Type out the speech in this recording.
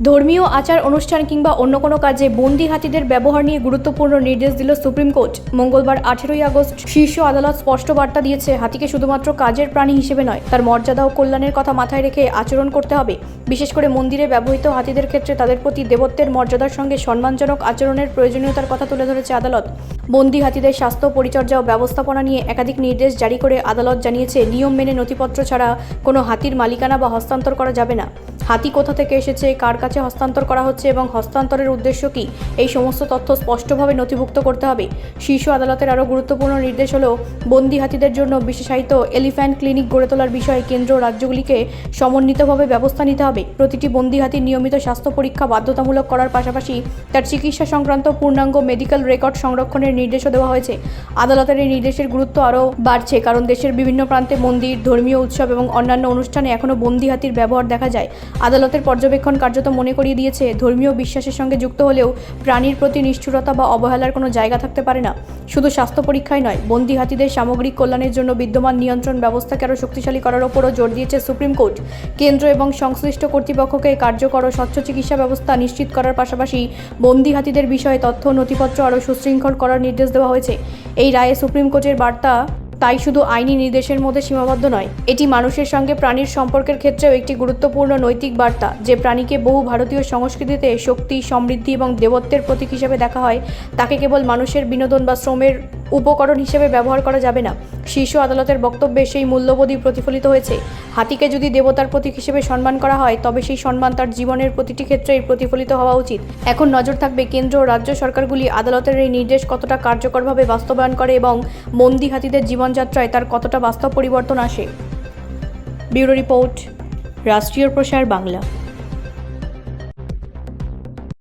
ধর্মীয় আচার অনুষ্ঠান কিংবা অন্য কোনো কাজে বন্দি হাতিদের ব্যবহার নিয়ে গুরুত্বপূর্ণ নির্দেশ দিল সুপ্রিম কোর্ট। মঙ্গলবার 18 আগস্ট শীর্ষ আদালত স্পষ্ট বার্তা দিয়েছে, হাতিকে শুধুমাত্র কাজের প্রাণী হিসেবে নয়, তার মর্যাদা ও কল্যাণের কথা মাথায় রেখে আচরণ করতে হবে। বিশেষ করে মন্দিরে ব্যবহৃত হাতিদের ক্ষেত্রে তাদের প্রতি দেবত্বের মর্যাদার সঙ্গে সম্মানজনক আচরণের প্রয়োজনীয়তার কথা তুলে ধরেছে আদালত। বন্দি হাতিদের স্বাস্থ্য পরিচর্যা ও ব্যবস্থাপনা নিয়ে একাধিক নির্দেশ জারি করে আদালত জানিয়েছে, নিয়ম মেনে নথিপত্র ছাড়া কোনো হাতির মালিকানা বা হস্তান্তর করা যাবে না। হাতি কোথা থেকে এসেছে, কার কাছে হস্তান্তর করা হচ্ছে এবং হস্তান্তরের উদ্দেশ্য কী, এই সমস্ত তথ্য স্পষ্টভাবে নথিভুক্ত করতে হবে। শীর্ষ আদালতের আরও গুরুত্বপূর্ণ নির্দেশ হল, বন্দি হাতিদের জন্য বিশেষায়িত এলিফ্যান্ট ক্লিনিক গড়ে তোলার বিষয়ে কেন্দ্র ও রাজ্যগুলিকে সমন্বিতভাবে ব্যবস্থা নিতে হবে। প্রতিটি বন্দি হাতির নিয়মিত স্বাস্থ্য পরীক্ষা বাধ্যতামূলক করার পাশাপাশি তার চিকিৎসা সংক্রান্ত পূর্ণাঙ্গ মেডিকেল রেকর্ড সংরক্ষণের নির্দেশও দেওয়া হয়েছে। আদালতের এই নির্দেশের গুরুত্ব আরও বাড়ছে, কারণ দেশের বিভিন্ন প্রান্তে মন্দির, ধর্মীয় উৎসব এবং অন্যান্য অনুষ্ঠানে এখনও বন্দি হাতির ব্যবহার দেখা যায়। আদালতের পর্যবেক্ষণ কার্যত মনে করিয়ে দিয়েছে, ধর্মীয় বিশ্বাসের সঙ্গে যুক্ত হলেও প্রাণীর প্রতি নিষ্ঠুরতা বা অবহেলার কোনো জায়গা থাকতে পারে না। শুধু স্বাস্থ্য পরীক্ষাই নয়, বন্দি হাতিদের সামগ্রিক কল্যাণের জন্য বিদ্যমান নিয়ন্ত্রণ ব্যবস্থাকে আরও শক্তিশালী করার ওপরও জোর দিয়েছে সুপ্রিম কোর্ট। কেন্দ্র এবং সংশ্লিষ্ট কর্তৃপক্ষকে কার্যকর ও স্বচ্ছ চিকিৎসা ব্যবস্থা নিশ্চিত করার পাশাপাশি বন্দি হাতিদের বিষয়ে তথ্য নথিপত্র আরও সুশৃঙ্খল করার নির্দেশ দেওয়া হয়েছে। এই রায়ে সুপ্রিম কোর্টের বার্তা তাই শুধু আইনি নির্দেশের মধ্যে সীমাবদ্ধ নয়, এটি মানুষের সঙ্গে প্রাণীর সম্পর্কের ক্ষেত্রেও একটি গুরুত্বপূর্ণ নৈতিক বার্তা। যে প্রাণীকে বহু ভারতীয় সংস্কৃতিতে শক্তি, সমৃদ্ধি এবং দেবত্বের প্রতীক হিসেবে দেখা হয়, তাকে কেবল মানুষের বিনোদন বা শ্রমের উপকরণ হিসেবে ব্যবহার করা যাবে না। শীর্ষ আদালতের বক্তব্যে সেই মূল্যবোধই প্রতিফলিত হয়েছে। হাতিকে যদি দেবতার প্রতীক হিসেবে সম্মান করা হয়, তবে সেই সম্মান তার জীবনের প্রতিটি ক্ষেত্রেই প্রতিফলিত হওয়া উচিত। এখন নজর থাকবে কেন্দ্র ও রাজ্য সরকারগুলি আদালতের এই নির্দেশ কতটা কার্যকরভাবে বাস্তবায়ন করে এবং বন্দি হাতিদের জীবনযাত্রায় তার কতটা বাস্তব পরিবর্তন আসে। ব্যুরো রিপোর্ট, রাষ্ট্রীয় প্রসার বাংলা।